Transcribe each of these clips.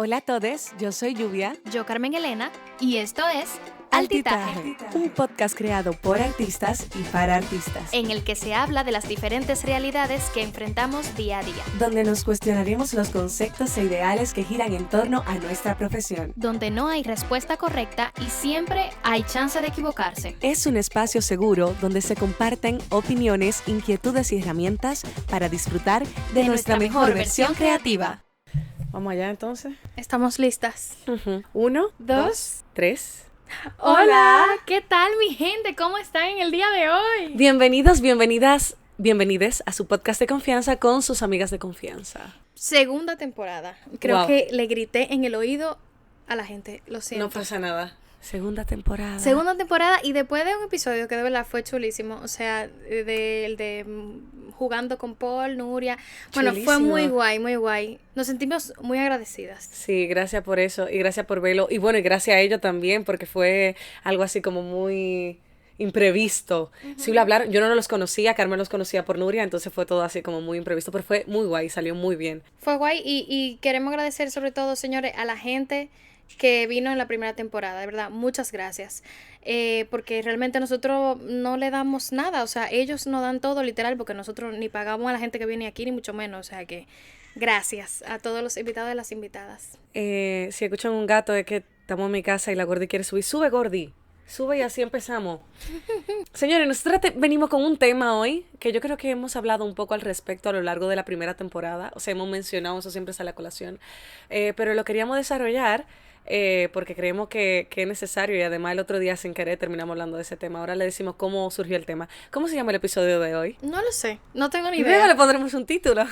Hola a todos, yo soy Lluvia. Yo, Carmen Elena, y esto es Altitaje, un podcast creado por artistas y para artistas, en el que se habla de las diferentes realidades que enfrentamos día a día, donde nos cuestionaremos los conceptos e ideales que giran en torno a nuestra profesión. donde no hay respuesta correcta y siempre hay chance de equivocarse. Es un espacio seguro donde se comparten opiniones, inquietudes y herramientas para disfrutar de nuestra mejor versión creativa. Vamos allá entonces. Estamos listas. 1, 2. 2, 3. Hola, ¿qué tal mi gente? ¿Cómo están en el día de hoy? Bienvenidos, bienvenides a su podcast de confianza con sus amigas de confianza. Segunda temporada. Creo Wow. que le grité en el oído a la gente, lo siento. No pasa nada. Segunda temporada. Segunda temporada y después de un episodio que de verdad fue chulísimo, o sea, de jugando con Paul, Nuria, bueno, fue Chulísimo. muy guay, muy guay. Nos sentimos muy agradecidas. Sí, gracias por eso y gracias por verlo. Y bueno, y gracias a ellos también porque fue algo así como muy imprevisto. Si lo hablaron, yo no los conocía, Carmen los conocía por Nuria, entonces fue todo así como muy imprevisto, pero fue muy guay, salió muy bien. Fue guay y queremos agradecer sobre todo, señores, a la gente que vino en la primera temporada, de verdad, muchas gracias. Porque realmente nosotros no le damos nada, o sea, ellos nos dan todo literal porque nosotros ni pagamos a la gente que viene aquí, ni mucho menos, o sea que gracias a todos los invitados y las invitadas. Si escuchan un gato es que estamos en mi casa y la Gordi quiere subir. Sube, Gordi. Sube y así empezamos. Señores, nosotros venimos con un tema hoy que yo creo que hemos hablado un poco al respecto a lo largo de la primera temporada. O sea, hemos mencionado, eso siempre sale a colación. Pero lo queríamos desarrollar porque creemos que es necesario y además el otro día sin querer terminamos hablando de ese tema. Ahora le decimos cómo surgió el tema. ¿Cómo se llama el episodio de hoy? No lo sé, no tengo ni Luego idea. le pondremos un título.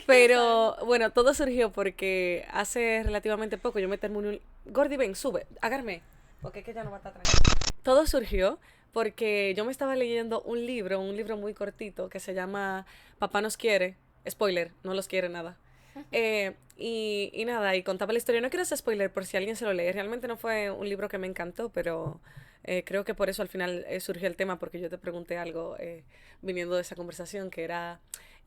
Pero bueno, todo surgió porque hace relativamente poco yo me terminé un... Gordi, ven, sube, agárrame, porque es que ya no va a estar tranquilo. Todo surgió porque yo me estaba leyendo un libro muy cortito que se llama Papá nos quiere. Spoiler, no los quiere nada. Y nada, y contaba la historia. No quiero hacer spoiler por si alguien se lo lee. Realmente no fue un libro que me encantó, pero creo que por eso al final surgió el tema, porque yo te pregunté algo viniendo de esa conversación, que era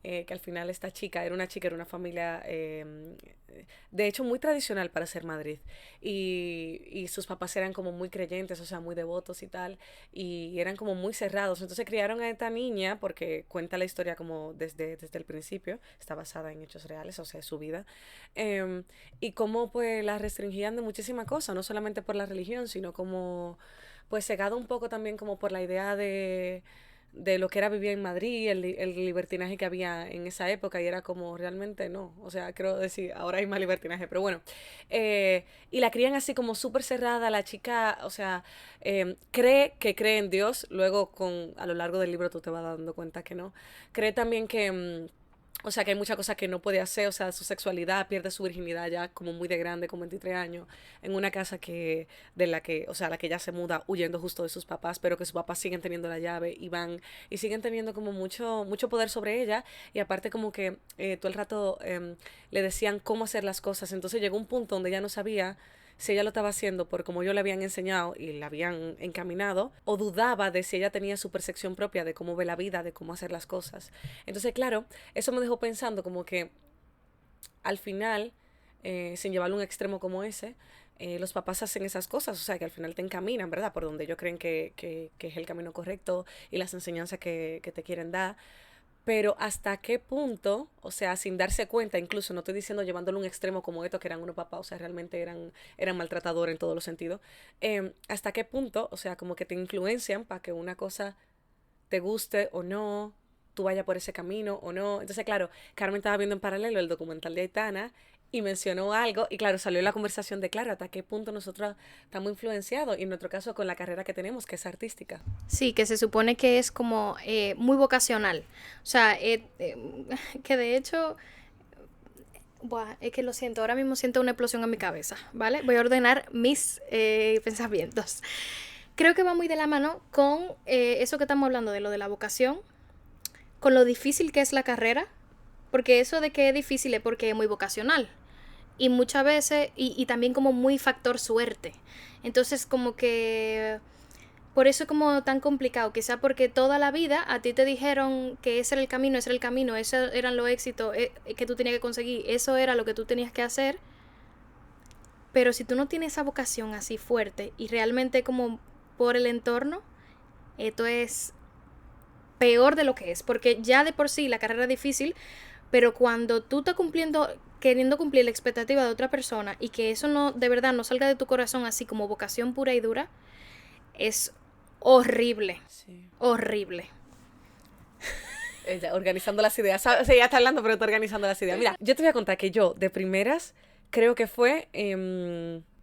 que al final esta chica era una familia de hecho muy tradicional para ser Madrid. Y sus papás eran como muy creyentes, o sea, muy devotos y tal, y eran como muy cerrados. Entonces criaron a esta niña, porque cuenta la historia como desde el principio, está basada en hechos reales, o sea, es su vida, y cómo pues la restringían de muchísimas cosas, no solamente por la religión, sino como pues cegado un poco también como por la idea de lo que era vivir en Madrid, el libertinaje que había en esa época, y era como realmente no, o sea, quiero decir, ahora hay más libertinaje, pero bueno, y la crían así como súper cerrada, la chica, o sea, cree en Dios, luego a lo largo del libro tú te vas dando cuenta que no, cree también que... o sea, que hay muchas cosas que no puede hacer, o sea, su sexualidad, pierde su virginidad ya como muy de grande, con 23 años, en una casa la que ya se muda huyendo justo de sus papás, pero que sus papás siguen teniendo la llave y van, y siguen teniendo como mucho poder sobre ella, y aparte como que todo el rato le decían cómo hacer las cosas, entonces llegó un punto donde ella no sabía si ella lo estaba haciendo por como yo le habían enseñado y la habían encaminado, o dudaba de si ella tenía su percepción propia de cómo ve la vida, de cómo hacer las cosas. Entonces, claro, eso me dejó pensando como que al final, sin llevarlo a un extremo como ese, los papás hacen esas cosas, o sea, que al final te encaminan, ¿verdad? Por donde ellos creen que es el camino correcto y las enseñanzas que te quieren dar. Pero hasta qué punto, o sea, sin darse cuenta, incluso no estoy diciendo llevándolo a un extremo como esto, que eran unos papás, o sea, realmente eran maltratadores en todos los sentidos, hasta qué punto, o sea, como que te influencian para que una cosa te guste o no, tú vayas por ese camino o no. Entonces, claro, Carmen estaba viendo en paralelo el documental de Aitana y mencionó algo, y claro, salió la conversación de, claro, hasta qué punto nosotros estamos influenciados, y en nuestro caso con la carrera que tenemos, que es artística. Sí, que se supone que es como muy vocacional. O sea, que de hecho, buah, es que lo siento, ahora mismo siento una explosión en mi cabeza, ¿vale? Voy a ordenar mis pensamientos. Creo que va muy de la mano con eso que estamos hablando de lo de la vocación, con lo difícil que es la carrera, porque eso de que es difícil es porque es muy vocacional. Y muchas veces, y también como muy factor suerte. Entonces como que por eso es como tan complicado, quizá porque toda la vida a ti te dijeron que ese era el camino, esos eran los éxitos que tú tenías que conseguir, eso era lo que tú tenías que hacer, Pero si tú no tienes esa vocación así fuerte y realmente como por el entorno, esto es peor de lo que es, porque ya de por sí la carrera es difícil, pero cuando tú estás queriendo cumplir la expectativa de otra persona y que eso no, de verdad, no salga de tu corazón así como vocación pura y dura, es horrible, Sí. horrible. Ella organizando las ideas. O sea, ella está hablando, pero está organizando las ideas. Mira, yo te voy a contar que yo, de primeras, creo que fue...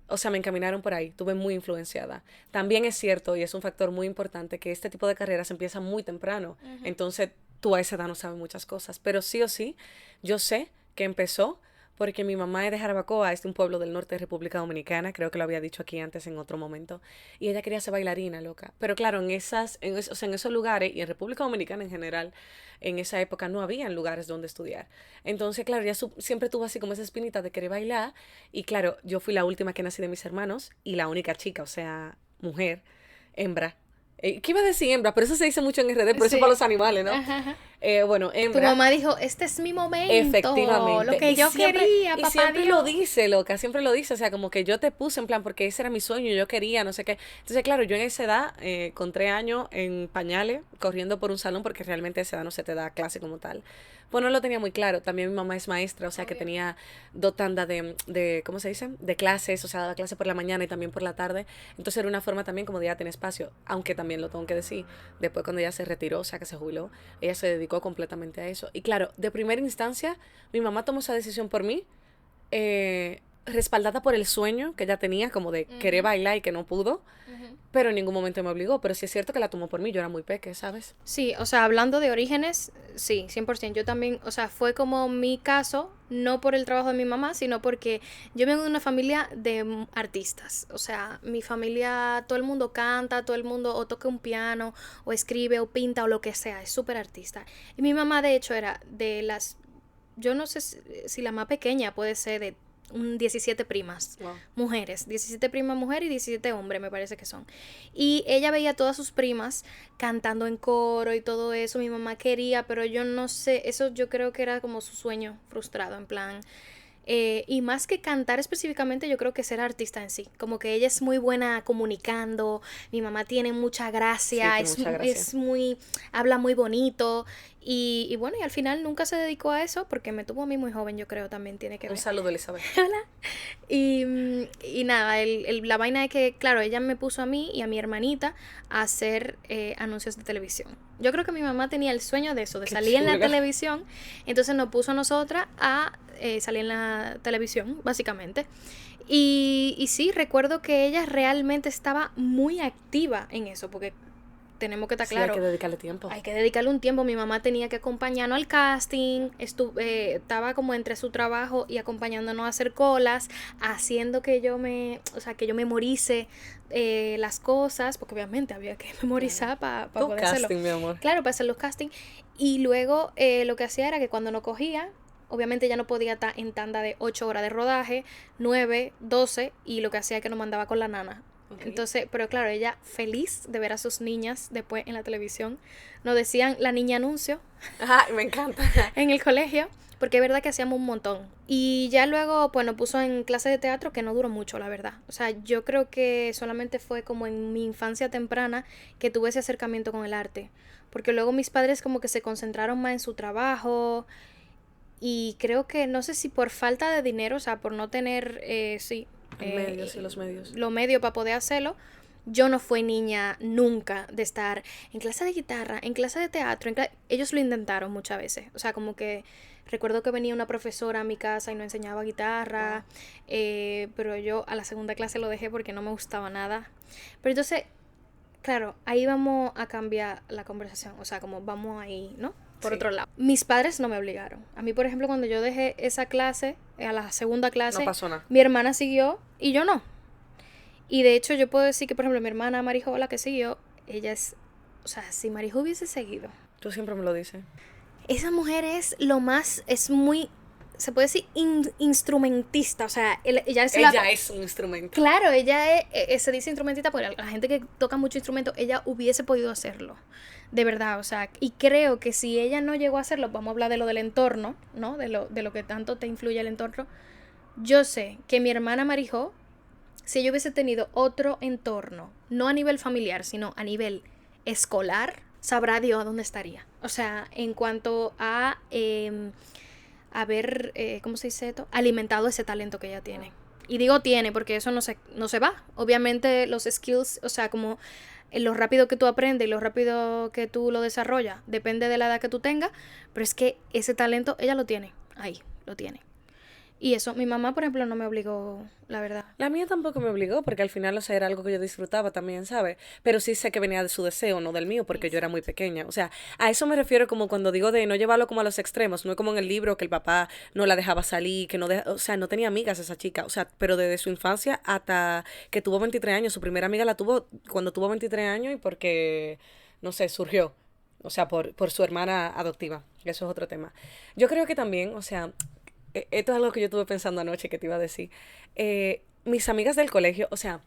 o sea, me encaminaron por ahí. Tuve muy influenciada. También es cierto, y es un factor muy importante, que este tipo de carreras empieza muy temprano. Entonces, tú a esa edad no sabes muchas cosas. Pero sí o sí, yo sé que empezó porque mi mamá es de Jarabacoa, es de un pueblo del norte de República Dominicana, creo que lo había dicho aquí antes en otro momento, y ella quería ser bailarina, loca. Pero claro, o sea, en esos lugares, y en República Dominicana en general, en esa época no habían lugares donde estudiar. Entonces, claro, ella siempre tuvo así como esa espinita de querer bailar, y claro, yo fui la última que nací de mis hermanos, y la única chica, o sea, mujer, hembra. ¿Qué iba a decir hembra? Pero eso se dice mucho en RD, por eso Sí. para los animales, ¿no? Ajá. Bueno, Tu hembra. mamá dijo, este es mi momento, Efectivamente. lo que Y yo siempre, quería, y papá siempre Dios. lo dice, loca, siempre lo dice, o sea, como que yo te puse en plan, porque ese era mi sueño, yo quería, no sé qué. Entonces, claro, yo en esa edad, con 3 años, en pañales, corriendo por un salón, porque realmente a esa edad no se te da clase como tal. Pues no lo tenía muy claro. También mi mamá es maestra, o sea, que tenía 2 tandas ¿cómo se dice? De clases, o sea, daba clase por la mañana y también por la tarde. Entonces era una forma también como de ya tener espacio, aunque también lo tengo que decir, después cuando ella se retiró, o sea, que se jubiló, ella se dedicó completamente a eso. Y claro, de primera instancia, mi mamá tomó esa decisión por mí, respaldada por el sueño que ella tenía, como de querer bailar y que no pudo, pero en ningún momento me obligó. Pero sí es cierto que la tomó por mí, yo era muy peque, ¿sabes? Sí, o sea, hablando de orígenes, sí, 100%. Yo también, o sea, fue como mi caso, no por el trabajo de mi mamá, sino porque yo vengo de una familia de artistas. O sea, mi familia, todo el mundo canta, todo el mundo o toca un piano, o escribe, o pinta, o lo que sea, es súper artista. Y mi mamá, de hecho, era de las, yo no sé si la más pequeña puede ser de 17 primas, Wow. mujeres, 17 primas mujeres y 17 hombres me parece que son. Y ella veía a todas sus primas cantando en coro y todo eso, mi mamá quería, pero yo no sé, eso yo creo que era como su sueño frustrado, en plan... y más que cantar específicamente, yo creo que ser artista en sí. Como que ella es muy buena comunicando, mi mamá tiene mucha gracia, Sí, tiene mucha gracia. es muy, habla muy bonito. Y bueno, y al final nunca se dedicó a eso porque me tuvo a mí muy joven, yo creo también tiene que ver. Un saludo, Elizabeth. Y nada, la vaina es que, claro, ella me puso a mí y a mi hermanita a hacer anuncios de televisión. Yo creo que mi mamá tenía el sueño de eso, de Qué salir en la chula. televisión. Entonces nos puso a nosotras a salir en la televisión, básicamente. Y sí, recuerdo que ella realmente estaba muy activa en eso, porque tenemos que estar Sí, claro. hay que dedicarle tiempo. Hay que dedicarle un tiempo. Mi mamá tenía que acompañarnos al casting. Estaba como entre su trabajo y acompañándonos a hacer colas, haciendo que yo que yo memorice las cosas, porque obviamente había que memorizar para poder hacerlo. Casting, mi amor. Claro, para hacer los castings. Y luego lo que hacía era que cuando nos cogía, obviamente ya no podía estar en tanda de 8 horas de rodaje, 9, 12, y lo que hacía es que nos mandaba con la nana. Okay. Entonces, pero claro, ella feliz de ver a sus niñas después en la televisión. Nos decían la niña anuncio. Ajá, me encanta. En el colegio, porque es verdad que hacíamos un montón. Y ya luego, pues nos puso en clase de teatro, que no duró mucho, la verdad. O sea, yo creo que solamente fue como en mi infancia temprana que tuve ese acercamiento con el arte. Porque luego mis padres como que se concentraron más en su trabajo. Y creo que, no sé si por falta de dinero, o sea, por no tener, Medios y los medios. Los medios para poder hacerlo. Yo no fui niña nunca de estar en clase de guitarra, en clase de teatro. Ellos lo intentaron muchas veces. O sea, como que recuerdo que venía una profesora a mi casa y nos enseñaba guitarra. Pero yo a la segunda clase lo dejé porque no me gustaba nada. Pero entonces, claro, ahí vamos a cambiar la conversación. O sea, como vamos ahí, ¿no? Por otro lado. Mis padres no me obligaron. A mí, por ejemplo, cuando yo dejé esa clase, a la segunda clase, no pasó nada. Mi hermana siguió y yo no. Y de hecho yo puedo decir que, por ejemplo, mi hermana Marijo, la que siguió, ella es, o sea, si Marijo hubiese seguido. Tú siempre me lo dices. Esa mujer es lo más, es muy, se puede decir instrumentista, o sea, ella es un instrumento. Claro, ella se dice instrumentista porque la gente que toca mucho instrumento, ella hubiese podido hacerlo. De verdad, o sea, y creo que si ella no llegó a hacerlo, vamos a hablar de lo del entorno, ¿no? De lo que tanto te influye el entorno. Yo sé que mi hermana Marijo si ella hubiese tenido otro entorno, no a nivel familiar, sino a nivel escolar, sabrá Dios a dónde estaría. O sea, en cuanto a haber, ¿cómo se dice esto? Alimentado ese talento que ella tiene. Y digo tiene porque eso no se va. Obviamente los skills, o sea, como lo rápido que tú aprendes y lo rápido que tú lo desarrollas, depende de la edad que tú tengas, pero es que ese talento ella lo tiene, ahí, lo tiene. Y eso, mi mamá, por ejemplo, no me obligó, la verdad. La mía tampoco me obligó, porque al final, o sea, era algo que yo disfrutaba también, ¿sabes? Pero sí sé que venía de su deseo, no del mío, porque yo era muy pequeña. O sea, a eso me refiero como cuando digo de no llevarlo como a los extremos, no es como en el libro que el papá no la dejaba salir, que no, o sea, no tenía amigas esa chica, o sea, pero desde su infancia hasta que tuvo 23 años, su primera amiga la tuvo cuando tuvo 23 años y porque, no sé, surgió. O sea, por su hermana adoptiva. Eso es otro tema. Yo creo que también, o sea, esto es algo que yo estuve pensando anoche que te iba a decir. Mis amigas del colegio, o sea,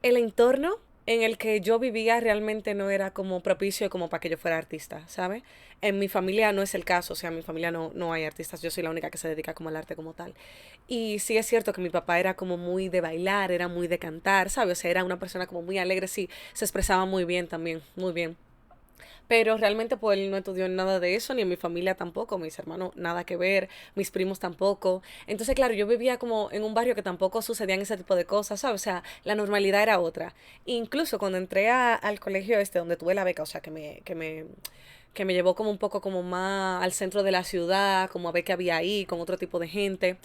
el entorno en el que yo vivía realmente no era como propicio como para que yo fuera artista, ¿sabes? En mi familia no es el caso, o sea, en mi familia no hay artistas, yo soy la única que se dedica como al arte como tal. Y sí es cierto que mi papá era como muy de bailar, era muy de cantar, ¿sabes? O sea, era una persona como muy alegre, sí, se expresaba muy bien también, muy bien. Pero realmente pues él no estudió nada de eso, ni en mi familia tampoco, mis hermanos nada que ver, mis primos tampoco. Entonces, claro, yo vivía como en un barrio que tampoco sucedían ese tipo de cosas, ¿sabes? O sea, la normalidad era otra. Incluso cuando entré al colegio este, donde tuve la beca, o sea, que me llevó como un poco como más al centro de la ciudad, como a ver qué había ahí, con otro tipo de gente.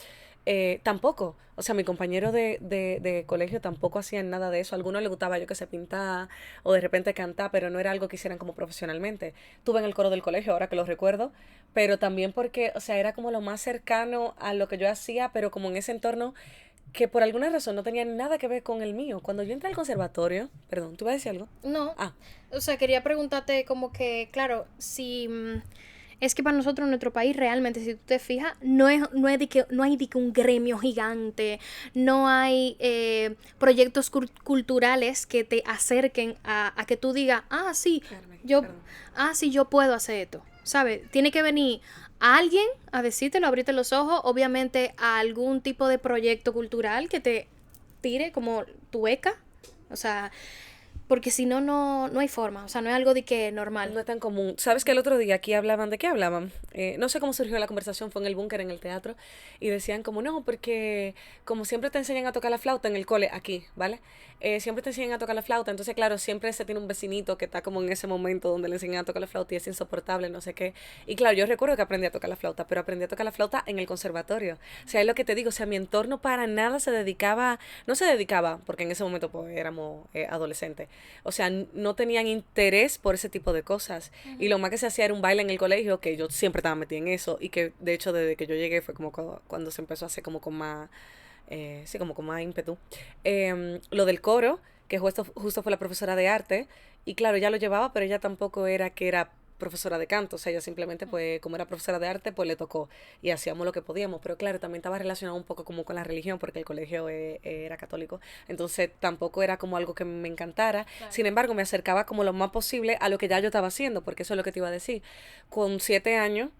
Tampoco, o sea, mi compañero de colegio tampoco hacían nada de eso. A algunos les gustaba yo que se pintaba o de repente cantar, pero no era algo que hicieran como profesionalmente. Tuve en el coro del colegio, ahora que lo recuerdo, pero también porque, o sea, era como lo más cercano a lo que yo hacía, pero como en ese entorno que por alguna razón no tenía nada que ver con el mío. Cuando yo entré al conservatorio, perdón, ¿tú ibas a decir algo? No, Ah, o sea, quería preguntarte como que, claro, si es que para nosotros en nuestro país realmente, si tú te fijas, no hay de que un gremio gigante, no hay proyectos culturales que te acerquen a que tú digas, ah, sí, Carmen, yo, perdón. sí, yo puedo hacer esto, ¿sabes? Tiene que venir a alguien a decírtelo, abrirte los ojos, obviamente a algún tipo de proyecto cultural que te tire como tu beca, o sea, porque si no, no hay forma, o sea, no es algo de que normal. No es tan común. ¿Sabes que el otro día aquí hablaban de qué hablaban? No sé cómo surgió la conversación, fue en el búnker, en el teatro, y decían como no, porque como siempre te enseñan a tocar la flauta en el cole, aquí, ¿vale? Siempre te enseñan a tocar la flauta, entonces claro, siempre se tiene un vecinito que está como en ese momento donde le enseñan a tocar la flauta y es insoportable, no sé qué. Y claro, yo recuerdo que aprendí a tocar la flauta, pero aprendí a tocar la flauta en el conservatorio. O sea, es lo que te digo, o sea, mi entorno para nada se dedicaba, no se dedicaba, porque en ese momento pues éramos adolescentes, o sea, no tenían interés por ese tipo de cosas. Y lo más que se hacía era un baile en el colegio, que yo siempre estaba metida en eso, y que de hecho desde que yo llegué fue como cuando se empezó a hacer como con más, sí, como con más ímpetu. Lo del coro, que justo fue la profesora de arte, y claro, ella lo llevaba, pero ella tampoco era que era profesora de canto, o sea, ella simplemente, pues, como era profesora de arte, pues le tocó y hacíamos lo que podíamos, pero claro, también estaba relacionado un poco como con la religión, porque el colegio era católico, entonces tampoco era como algo que me encantara, claro. Sin embargo, me acercaba como lo más posible a lo que ya yo estaba haciendo, porque eso es lo que te iba a decir, con 7 años,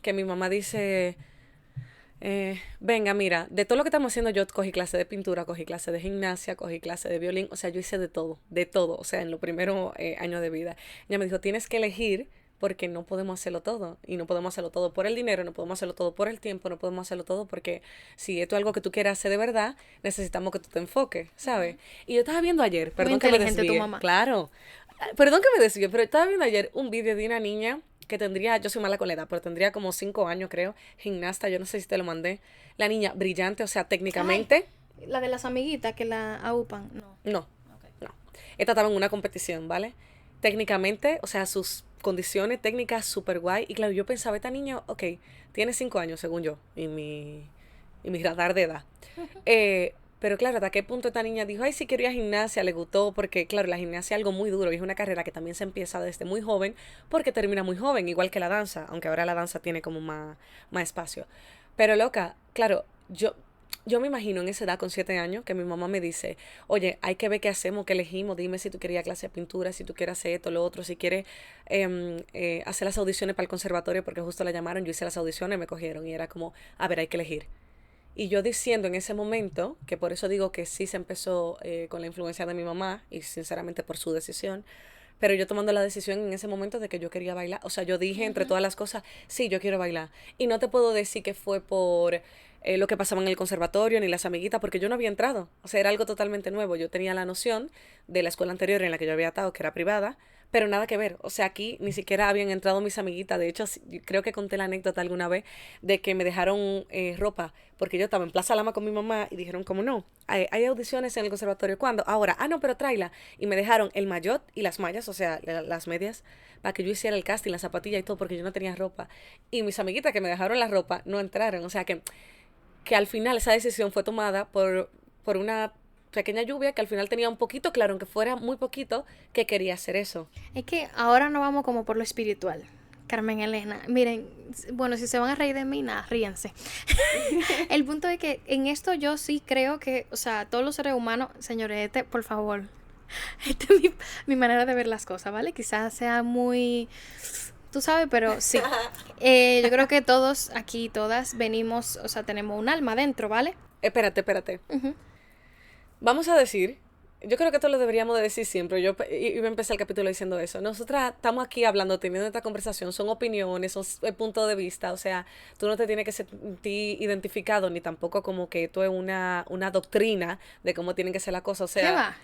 que mi mamá dice, venga, mira, de todo lo que estamos haciendo, yo cogí clase de pintura, cogí clase de gimnasia, cogí clase de violín, o sea, yo hice de todo, o sea, en los primeros años de vida. Ella me dijo, tienes que elegir porque no podemos hacerlo todo, y no podemos hacerlo todo por el dinero, no podemos hacerlo todo por el tiempo, no podemos hacerlo todo porque si esto es algo que tú quieras hacer de verdad, necesitamos que tú te enfoques, ¿sabes? Y yo estaba viendo ayer, Muy perdón que me inteligente tu desvíe, mamá. claro, perdón que me desvíe, pero estaba viendo ayer un vídeo de una niña que tendría, yo soy mala con la edad, pero tendría como 5 años, creo, gimnasta, yo no sé si te lo mandé. La niña brillante, o sea, Ay, técnicamente, la de las amiguitas que la aupan, no. no, Okay. no. Esta estaba en una competición, ¿vale? Técnicamente, o sea, sus condiciones técnicas súper guay. Y claro, yo pensaba, esta niña, ok, tiene 5 años, según yo, y mi radar de edad. Pero claro, ¿hasta qué punto esta niña dijo, ay, sí quiero ir a gimnasia, le gustó? Porque claro, la gimnasia es algo muy duro y es una carrera que también se empieza desde muy joven porque termina muy joven, igual que la danza, aunque ahora la danza tiene como más espacio. Pero loca, claro, yo me imagino en esa edad con 7 años que mi mamá me dice, oye, hay que ver qué hacemos, qué elegimos, dime si tú querías clase de pintura, si tú quieres hacer esto, lo otro, si quieres hacer las audiciones para el conservatorio, porque justo la llamaron, yo hice las audiciones, me cogieron y era como, a ver, hay que elegir. Y yo diciendo en ese momento, que por eso digo que sí se empezó con la influencia de mi mamá y sinceramente por su decisión, pero yo tomando la decisión en ese momento de que yo quería bailar. O sea, yo dije entre todas las cosas, sí, yo quiero bailar. Y no te puedo decir que fue por lo que pasaba en el conservatorio ni las amiguitas, porque yo no había entrado. O sea, era algo totalmente nuevo. Yo tenía la noción de la escuela anterior en la que yo había estado, que era privada, pero nada que ver. O sea, aquí ni siquiera habían entrado mis amiguitas. De hecho, yo creo que conté la anécdota alguna vez de que me dejaron ropa, porque yo estaba en Plaza Lama con mi mamá y dijeron, como no, hay audiciones en el conservatorio. ¿Cuándo? Ahora. Ah, no, pero tráela. Y me dejaron el maillot y las mallas, o sea, las medias, para que yo hiciera el casting, la zapatilla y todo, porque yo no tenía ropa. Y mis amiguitas que me dejaron la ropa no entraron. O sea, que al final esa decisión fue tomada por una pequeña lluvia que al final tenía un poquito claro, aunque fuera muy poquito, que quería hacer eso. Es que ahora no vamos como por lo espiritual. Carmen Elena, miren, bueno, si se van a reír de mí, nada, ríense. El punto es que en esto yo sí creo que, o sea, todos los seres humanos, señores, por favor, esta es mi manera de ver las cosas, ¿vale? Quizás sea muy, tú sabes, pero sí. Yo creo que todos aquí, todas, venimos, o sea, tenemos un alma dentro, ¿vale? Espérate. Ujú. Vamos a decir, yo creo que esto lo deberíamos de decir siempre. Yo iba a empezar el capítulo diciendo eso. Nosotras estamos aquí hablando, teniendo esta conversación, son opiniones, son puntos de vista. O sea, tú no te tienes que sentir identificado, ni tampoco como que esto es una doctrina de cómo tienen que ser las cosas. O ¿Qué sea, va?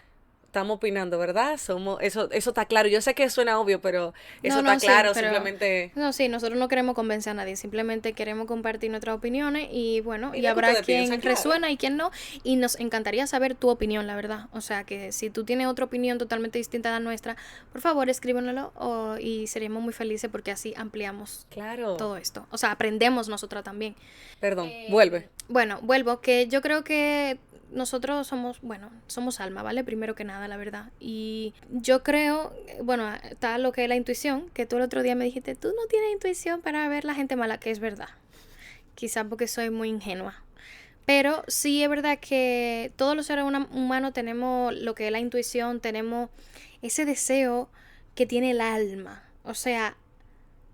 estamos opinando, ¿verdad? Eso está claro. Yo sé que suena obvio, pero eso No, está sí, claro, pero simplemente. no, sí, nosotros no queremos convencer a nadie, simplemente queremos compartir nuestras opiniones y bueno, y Mira que habrá ustedes quien piensan, claro. resuena y quien no, y nos encantaría saber tu opinión, la verdad. O sea, que si tú tienes otra opinión totalmente distinta a la nuestra, por favor, escríbenoslo y seríamos muy felices porque así ampliamos Claro. todo esto. O sea, aprendemos nosotras también. Perdón, vuelve. Bueno, vuelvo, que yo creo que nosotros somos, bueno, somos alma, ¿vale? Primero que nada, la verdad. Y yo creo, bueno, está lo que es la intuición, que tú el otro día me dijiste, tú no tienes intuición para ver la gente mala, que es verdad. Quizás porque soy muy ingenua. Pero sí es verdad que todos los seres humanos tenemos lo que es la intuición, tenemos ese deseo que tiene el alma. O sea,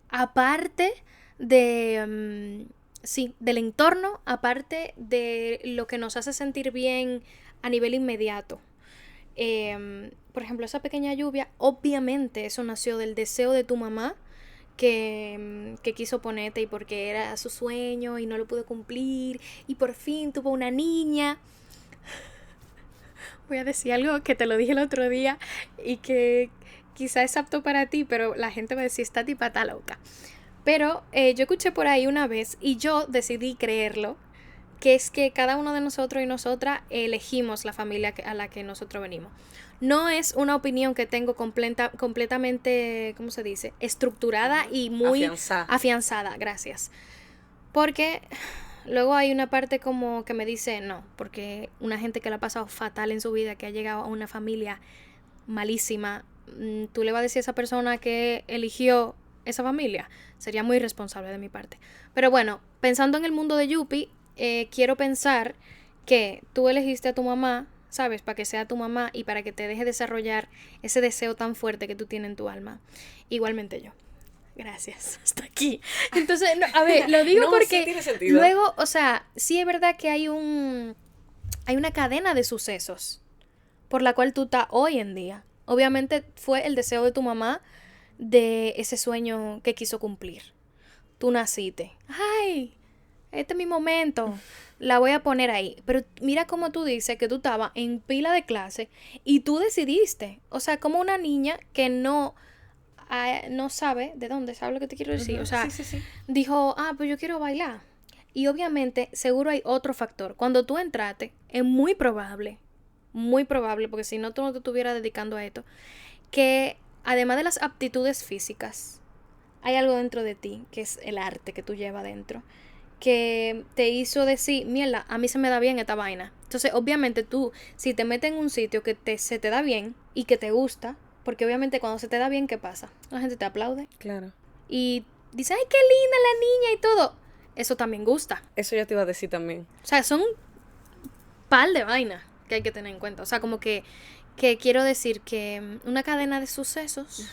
aparte de, sí, del entorno, aparte de lo que nos hace sentir bien a nivel inmediato. Por ejemplo, esa pequeña lluvia, obviamente eso nació del deseo de tu mamá que quiso ponerte y porque era su sueño y no lo pudo cumplir y por fin tuvo una niña. Voy a decir algo que te lo dije el otro día y que quizá es apto para ti, pero la gente va a decir, esta tipa está loca. Pero yo escuché por ahí una vez y yo decidí creerlo, que es que cada uno de nosotros y nosotras elegimos la familia a la que nosotros venimos. No es una opinión que tengo completamente, ¿cómo se dice? Estructurada y muy afianzada, gracias. Porque luego hay una parte como que me dice no, porque una gente que la ha pasado fatal en su vida, que ha llegado a una familia malísima, tú le vas a decir a esa persona que eligió esa familia, sería muy irresponsable de mi parte. Pero bueno, pensando en el mundo de Yupi, quiero pensar que tú elegiste a tu mamá, ¿sabes? Para que sea tu mamá y para que te deje desarrollar ese deseo tan fuerte que tú tienes en tu alma. Igualmente yo. Gracias. Hasta aquí. Entonces, no, a ver, lo digo No, porque sí tiene sentido. luego, o sea, sí es verdad que hay una cadena de sucesos por la cual tú estás hoy en día. Obviamente fue el deseo de tu mamá de ese sueño que quiso cumplir. Tú naciste. ¡Ay! Este es mi momento. La voy a poner ahí. Pero mira cómo tú dices que tú estabas en pila de clase y tú decidiste. O sea, como una niña que no sabe de dónde, ¿sabes lo que te quiero decir? O sea, Sí. dijo, pues yo quiero bailar. Y obviamente, seguro hay otro factor. Cuando tú entraste, es muy probable, porque si no, tú no te estuvieras dedicando a esto, que además de las aptitudes físicas, hay algo dentro de ti, que es el arte que tú llevas dentro, que te hizo decir, mierda, a mí se me da bien esta vaina. Entonces, obviamente tú, si te metes en un sitio que se te da bien y que te gusta, porque obviamente cuando se te da bien, ¿qué pasa? La gente te aplaude. Claro. Y dice, ay, qué linda la niña y todo. Eso también gusta. Eso yo te iba a decir también. O sea, son un par de vainas que hay que tener en cuenta. O sea, como que quiero decir que una cadena de sucesos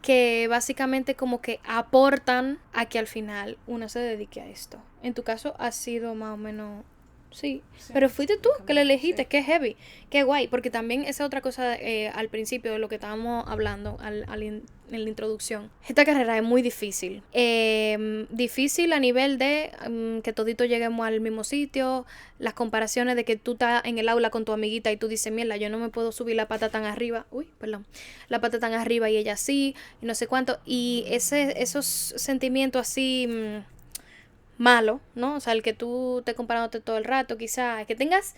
que básicamente como que aportan a que al final uno se dedique a esto. En tu caso ha sido más o menos... Sí, pero fuiste tú que le elegiste, qué heavy, qué guay, porque también esa otra cosa al principio de lo que estábamos hablando en la introducción. Esta carrera es muy difícil. Difícil a nivel de que toditos lleguemos al mismo sitio, las comparaciones de que tú estás en el aula con tu amiguita y tú dices, mierda, yo no me puedo subir la pata tan arriba, la pata tan arriba y ella sí, y no sé cuánto, y esos sentimientos así... malo, ¿no? O sea, el que tú estés comparándote todo el rato, quizás que tengas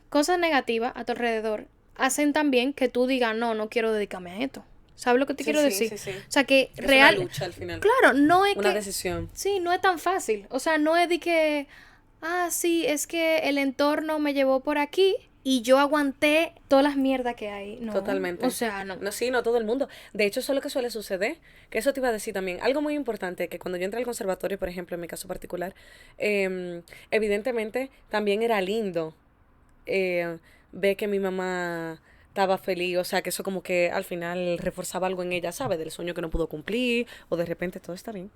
cosas negativas a tu alrededor, hacen también que tú digas, no quiero dedicarme a esto. ¿Sabes lo que te quiero decir? Sí. O sea, que es real... una lucha al final. Claro, no es una decisión. Sí, no es tan fácil. O sea, no es de que, sí, es que el entorno me llevó por aquí y yo aguanté todas las mierdas que hay. No. Totalmente. O sea, no. No todo el mundo. De hecho, eso es lo que suele suceder. Que eso te iba a decir también. Algo muy importante, que cuando yo entré al conservatorio, por ejemplo, en mi caso particular, evidentemente también era lindo ver que mi mamá estaba feliz. O sea, que eso como que al final reforzaba algo en ella, ¿sabes? Del sueño que no pudo cumplir. O de repente todo está bien.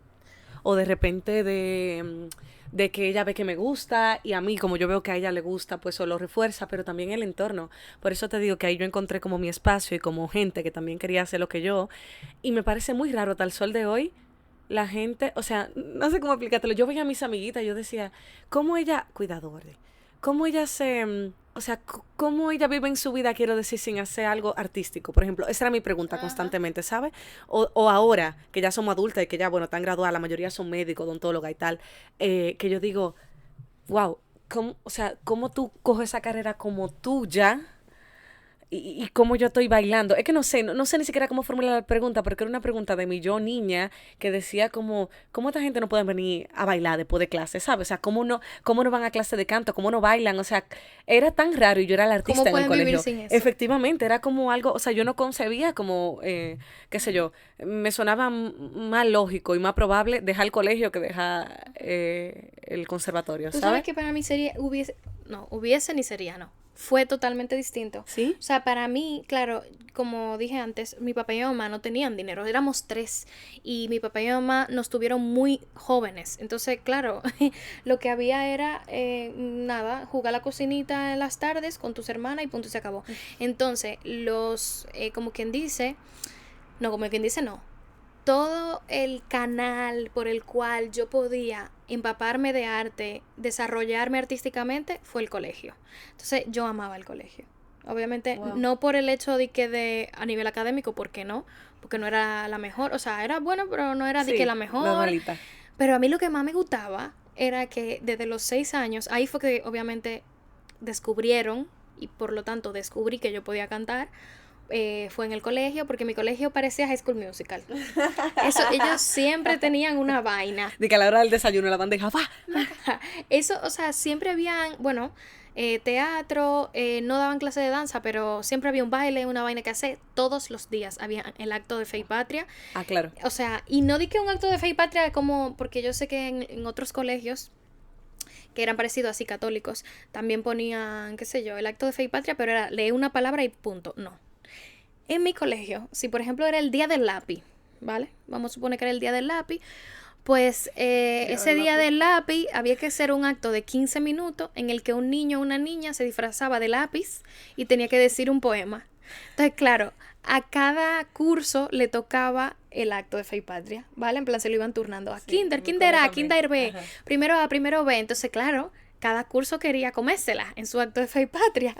O de repente de que ella ve que me gusta y a mí, como yo veo que a ella le gusta, pues eso lo refuerza, pero también el entorno. Por eso te digo que ahí yo encontré como mi espacio y como gente que también quería hacer lo que yo. Y me parece muy raro, hasta el sol de hoy, la gente, o sea, no sé cómo explicártelo. Yo veía a mis amiguitas y yo decía, ¿cómo ella, cuidado, Gordy, cómo ella o sea, cómo ella vive en su vida, quiero decir, sin hacer algo artístico? Por ejemplo, esa era mi pregunta constantemente, ¿sabes? O ahora, que ya somos adultas y que ya, bueno, están graduadas, la mayoría son médicos, odontólogas y tal, que yo digo, wow, o sea, ¿cómo tú coges esa carrera como tuya? Y cómo yo estoy bailando. Es que no sé ni siquiera cómo formular la pregunta, porque era una pregunta de mi yo niña que decía como, ¿cómo esta gente no puede venir a bailar después de clase, ¿sabes? O sea, ¿cómo no van a clase de canto? ¿Cómo no bailan? O sea, era tan raro y yo era la artista en el colegio. Sin eso? Efectivamente, era como algo, o sea, yo no concebía como, qué sé yo, me sonaba más lógico y más probable dejar el colegio que dejar el conservatorio, ¿Tú ¿sabes? sabes que para mí hubiese ni sería, no? Fue totalmente distinto. ¿Sí? O sea, para mí, claro, como dije antes, mi papá y mi mamá no tenían dinero, éramos 3 y mi papá y mi mamá nos tuvieron muy jóvenes. Entonces, claro, lo que había era, jugar la cocinita en las tardes con tus hermanas y punto, se acabó. Entonces, como quien dice, no. Todo el canal por el cual yo podía empaparme de arte, desarrollarme artísticamente, fue el colegio. Entonces, yo amaba el colegio. Obviamente, no por el hecho de que a nivel académico, ¿por qué no? Porque no era la mejor, o sea, era bueno, pero no era de que la mejor. Normalita. Pero a mí lo que más me gustaba era que desde los 6 años, ahí fue que obviamente descubrieron, y por lo tanto descubrí que yo podía cantar, fue en el colegio, porque mi colegio parecía High School Musical. Ellos siempre tenían una vaina. De que a la hora del desayuno la bandeja, ¡va! Eso, o sea, siempre habían, teatro, no daban clase de danza, pero siempre había un baile, una vaina que hacer. Todos los días había el acto de fe y patria. Ah, claro. O sea, y no di que un acto de fe y patria como, porque yo sé que en otros colegios que eran parecidos así católicos, también ponían, qué sé yo, el acto de fe y patria, pero era leer una palabra y punto. No. En mi colegio, si por ejemplo era el día del lápiz, ¿vale? Vamos a suponer que era el día del lápiz, pues ese día del lápiz había que hacer un acto de 15 minutos en el que un niño o una niña se disfrazaba de lápiz y tenía que decir un poema. Entonces, claro, a cada curso le tocaba el acto de fe y patria, ¿vale? En plan se lo iban turnando a kinder A, kinder B, primero A, primero B. Entonces, claro, cada curso quería comérsela en su acto de fe y patria.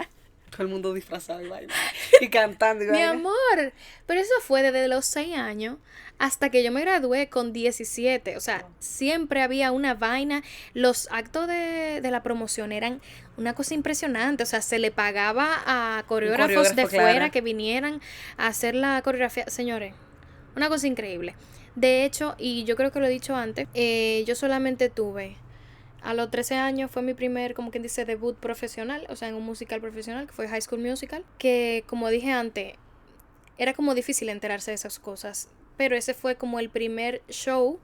Todo el mundo disfrazado y bailando. Y cantando y Mi bailando. amor, pero eso fue desde los 6 años hasta que yo me gradué con 17. O sea, siempre había una vaina. Los actos de la promoción eran una cosa impresionante. O sea, se le pagaba a coreógrafos de fuera que vinieran a hacer la coreografía. Señores, una cosa increíble. De hecho, y yo creo que lo he dicho antes, yo solamente tuve... A los 13 años fue mi primer, como quien dice, debut profesional, o sea, en un musical profesional, que fue High School Musical, que como dije antes, era como difícil enterarse de esas cosas, pero ese fue como el primer show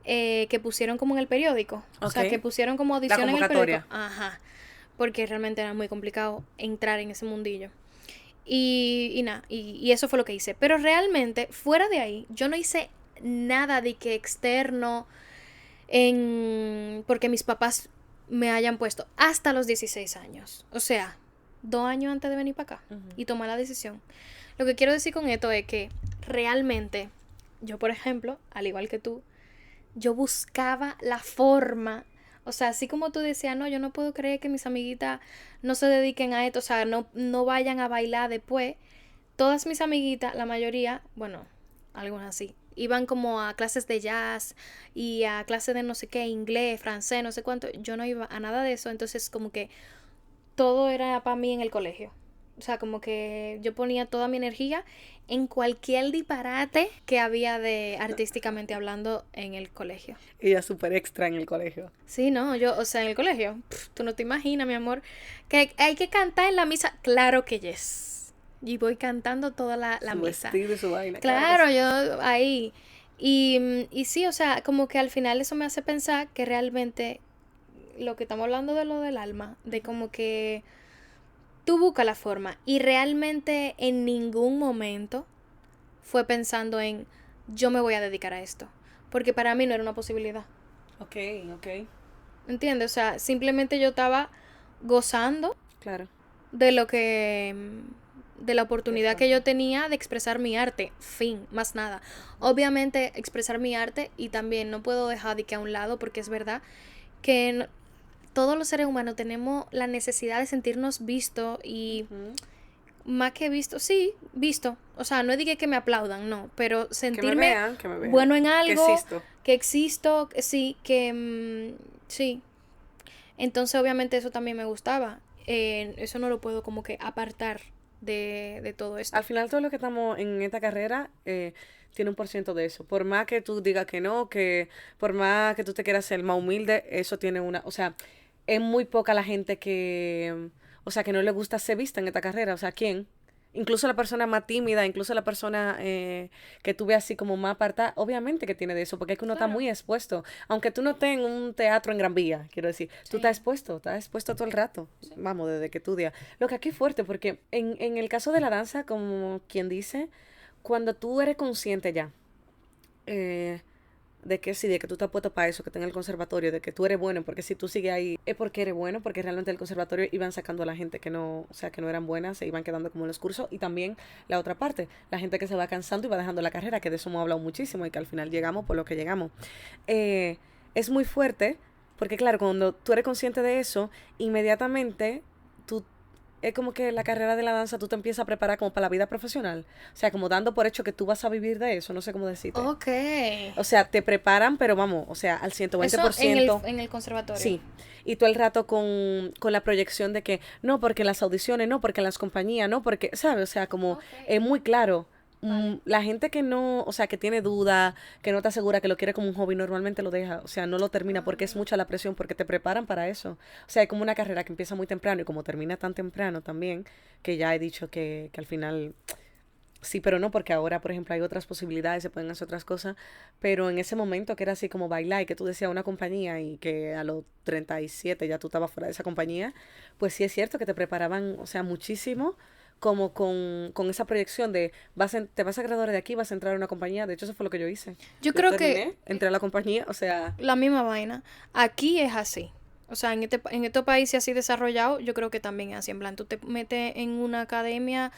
que pusieron como en el periódico, o sea, que pusieron como audición en el periódico. Ajá, porque realmente era muy complicado entrar en ese mundillo. Y nada, y eso fue lo que hice. Pero realmente, fuera de ahí, yo no hice nada de que externo porque mis papás me hayan puesto hasta los 16 años. O sea, 2 años antes de venir para acá y tomar la decisión. Lo que quiero decir con esto es que realmente, yo por ejemplo, al igual que tú, yo buscaba la forma, o sea, así como tú decías, no, yo no puedo creer que mis amiguitas no se dediquen a esto, o sea, no vayan a bailar después. Todas mis amiguitas, la mayoría, bueno, algunas sí, iban como a clases de jazz y a clases de no sé qué, inglés, francés, no sé cuánto. Yo no iba a nada de eso, entonces como que todo era para mí en el colegio. O sea, como que yo ponía toda mi energía en cualquier disparate que había de artísticamente hablando en el colegio. Ella súper extra en el colegio. Sí, no, o sea, en el colegio, tú no te imaginas, mi amor, que hay que cantar en la misa. Claro que yes. Y voy cantando toda la su misa. Vestido y su vaina. Claro, yo ahí. Y sí, o sea, como que al final eso me hace pensar que realmente lo que estamos hablando de lo del alma, de como que tú buscas la forma y realmente en ningún momento fue pensando en yo me voy a dedicar a esto, porque para mí no era una posibilidad. Ok. ¿Entiendes? O sea, simplemente yo estaba gozando Claro. de lo que de la oportunidad que yo tenía de expresar mi arte, fin, más nada. Obviamente expresar mi arte y también no puedo dejar de que a un lado, porque es verdad que todos los seres humanos tenemos la necesidad de sentirnos vistos y más que visto, sí, visto. O sea, no es que me aplaudan, no, pero sentirme que me vean. bueno en algo, Que existo, sí, sí. Entonces, obviamente, eso también me gustaba. Eso no lo puedo como que apartar de todo esto. Al final, todo lo que estamos en esta carrera tiene 1% de eso. Por más que tú digas que no, que por más que tú te quieras ser más humilde, eso tiene una... O sea, es muy poca la gente que... O sea, que no le gusta ser vista en esta carrera. O sea, ¿quién? Incluso la persona más tímida, incluso la persona que tú ves así como más apartada, obviamente que tiene de eso, porque es que uno está muy expuesto. Aunque tú no estés en un teatro en Gran Vía, quiero decir, tú estás expuesto todo el rato. Vamos, desde que estudias. Lo que aquí es fuerte, porque en el caso de la danza, como quien dice, cuando tú eres consciente ya, de que sí, de que tú estás puesto para eso, que estás en el conservatorio, de que tú eres bueno, porque si tú sigues ahí es porque eres bueno, porque realmente el conservatorio iban sacando a la gente que no, o sea, que no eran buenas, se iban quedando como en los cursos, y también la otra parte, la gente que se va cansando y va dejando la carrera, que de eso hemos hablado muchísimo y que al final llegamos por lo que llegamos. Es muy fuerte, porque claro, cuando tú eres consciente de eso, inmediatamente tú es como que la carrera de la danza tú te empiezas a preparar como para la vida profesional. O sea, como dando por hecho que tú vas a vivir de eso, no sé cómo decirte. Ok. O sea, te preparan, pero vamos, o sea, al 120%. Eso en el conservatorio. Sí. Y todo el rato con la proyección de que no, porque las audiciones, no, porque las compañías, no, porque, ¿sabes? O sea, como es muy claro. La gente que no, o sea, que tiene duda, que no está segura, que lo quiere como un hobby, normalmente lo deja, o sea, no lo termina porque es mucha la presión, porque te preparan para eso. O sea, es como una carrera que empieza muy temprano y como termina tan temprano también, que ya he dicho que al final sí, pero no, porque ahora, por ejemplo, hay otras posibilidades, se pueden hacer otras cosas, pero en ese momento que era así como bailar y que tú decías una compañía y que a los 37 ya tú estabas fuera de esa compañía, pues sí es cierto que te preparaban, o sea, muchísimo como con esa proyección de te vas a graduar de aquí, vas a entrar a una compañía. De hecho, eso fue lo que yo hice. Yo creo que entré a la compañía, o sea... La misma vaina. Aquí es así. O sea, en estos países así desarrollados, yo creo que también es así. En plan, tú te metes en una academia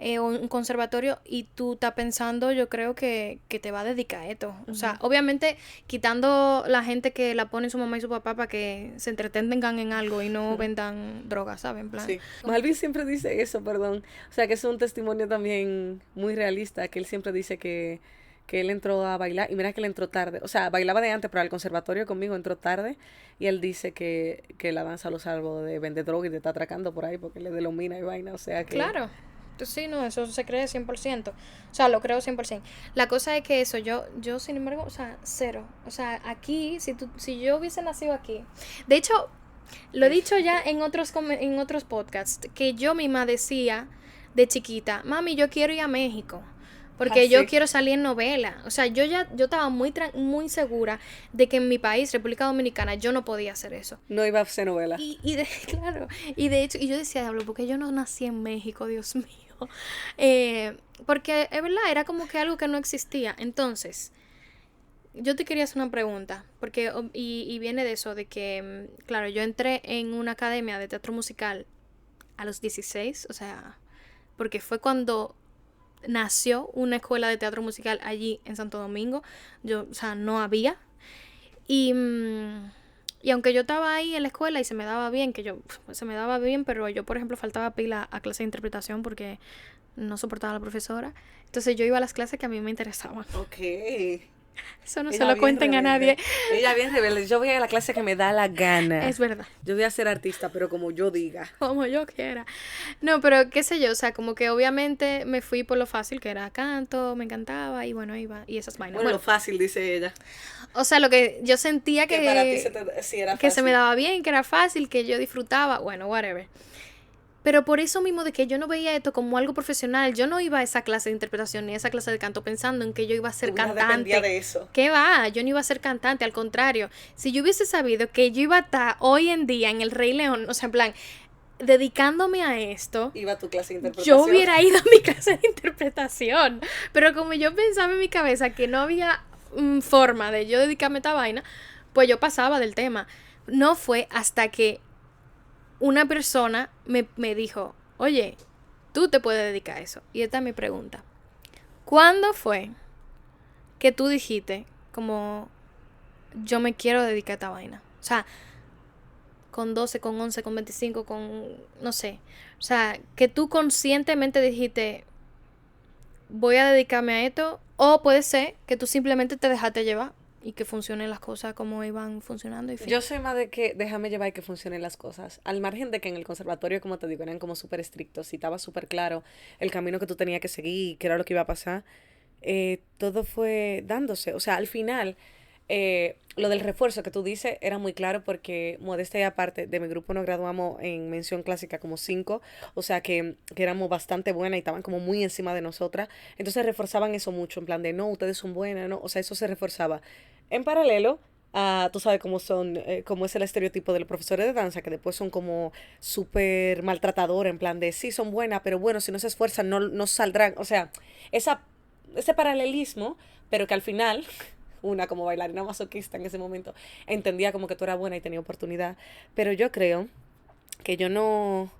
o un conservatorio y tú estás pensando, yo creo que te va a dedicar a esto. O sea, obviamente quitando la gente que la pone su mamá y su papá para que se entretengan en algo y no vendan drogas, ¿sabes? En plan. Sí. Malvin siempre dice eso, perdón. O sea, que es un testimonio también muy realista, que él siempre dice que él entró a bailar, y mira que él entró tarde, o sea, bailaba de antes, pero al conservatorio conmigo entró tarde, y él dice que la danza lo salvó de vender droga y de estar atracando por ahí, porque le delomina y vaina, o sea que... Claro. Sí, no, eso se cree 100%. O sea, lo creo 100%. La cosa es que eso, yo sin embargo, o sea, cero. O sea, aquí, si yo hubiese nacido aquí. De hecho, lo he dicho ya en otros podcasts, que yo misma decía de chiquita, mami, yo quiero ir a México. Porque yo quiero salir en novela. O sea, yo estaba muy segura de que en mi país, República Dominicana, yo no podía hacer eso. No iba a hacer novela. Claro. Y de hecho, y yo decía, diablo, ¿por qué yo no nací en México, Dios mío? Porque es verdad, era como que algo que no existía. Entonces, yo te quería hacer una pregunta, porque y viene de eso, de que, claro, yo entré en una academia de teatro musical a los 16, o sea, porque fue cuando nació una escuela de teatro musical allí en Santo Domingo. Yo, o sea, no había. Y, y aunque yo estaba ahí en la escuela y se me daba bien, se me daba bien, pero yo, por ejemplo, faltaba pila a clase de interpretación porque no soportaba a la profesora. Entonces yo iba a las clases que a mí me interesaban. Ok. Eso no se Ella lo bien cuenten a nadie. rebelde. Ella bien rebelde. Yo voy a la clase que me da la gana. Es verdad. Yo voy a ser artista, pero como yo diga. Como yo quiera. No, pero qué sé yo, o sea, como que obviamente me fui por lo fácil, que era canto, me encantaba y bueno, iba, y esas vainas. Bueno, lo fácil, dice ella. O sea, lo que yo sentía Que para ti sí era que fácil. se me daba bien, que era fácil, que yo disfrutaba, bueno, whatever. Pero por eso mismo de que yo no veía esto como algo profesional, yo no iba a esa clase de interpretación ni a esa clase de canto pensando en que yo iba a ser Tu vida cantante. dependía de eso. ¿Qué va? Yo no iba a ser cantante, al contrario. Si yo hubiese sabido que yo iba a estar hoy en día en El Rey León, o sea, en plan, dedicándome a esto, Iba a tu clase de interpretación. yo hubiera ido a mi clase de interpretación. Pero como yo pensaba en mi cabeza que no había forma de yo dedicarme a esta vaina, pues yo pasaba del tema. No fue hasta que una persona me dijo, oye, tú te puedes dedicar a eso. Y esta es mi pregunta. ¿Cuándo fue que tú dijiste como yo me quiero dedicar a esta vaina? O sea, con 12, con 11, con 25, con no sé. O sea, que tú conscientemente dijiste voy a dedicarme a esto. O puede ser que tú simplemente te dejaste llevar y que funcionen las cosas como iban funcionando y fin. Yo soy más de que déjame llevar y que funcionen las cosas. Al margen de que en el conservatorio, como te digo, eran como súper estrictos y estaba súper claro el camino que tú tenías que seguir y qué era lo que iba a pasar, todo fue dándose. O sea, al final, lo del refuerzo que tú dices era muy claro porque, modestia y aparte, de mi grupo nos graduamos en mención clásica como 5, o sea que éramos bastante buenas y estaban como muy encima de nosotras. Entonces reforzaban eso mucho, en plan de no, ustedes son buenas, ¿no? O sea, eso se reforzaba. En paralelo, tú sabes cómo son, cómo es el estereotipo de los profesores de danza, que después son como súper maltratadores, en plan de sí, son buenas, pero bueno, si no se esfuerzan, no saldrán. O sea, esa, ese paralelismo, pero que al final, una como bailarina masoquista en ese momento, entendía como que tú eras buena y tenía oportunidad. Pero yo creo que yo no